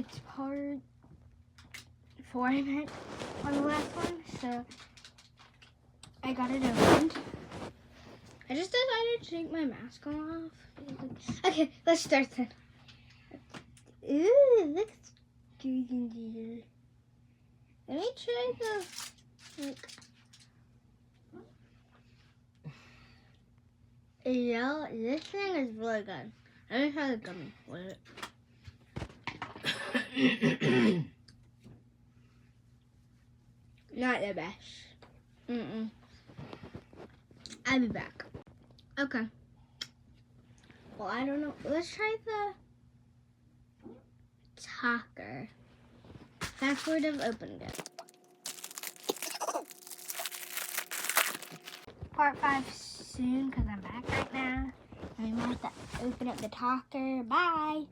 it's part 4 I meant on the last one, so I got it opened. I just decided to take my mask off. Okay, let's start then. Ooh, it looks good in here. Let me try the, like, yeah, this thing is really good. Let me try the gummy with it. Not the best. I'll be back. Okay. Well, I don't know. Let's try the talker. Fast forward, I've opened it. Part 5 soon, because I'm back right now. And we might have to open up the talker. Bye.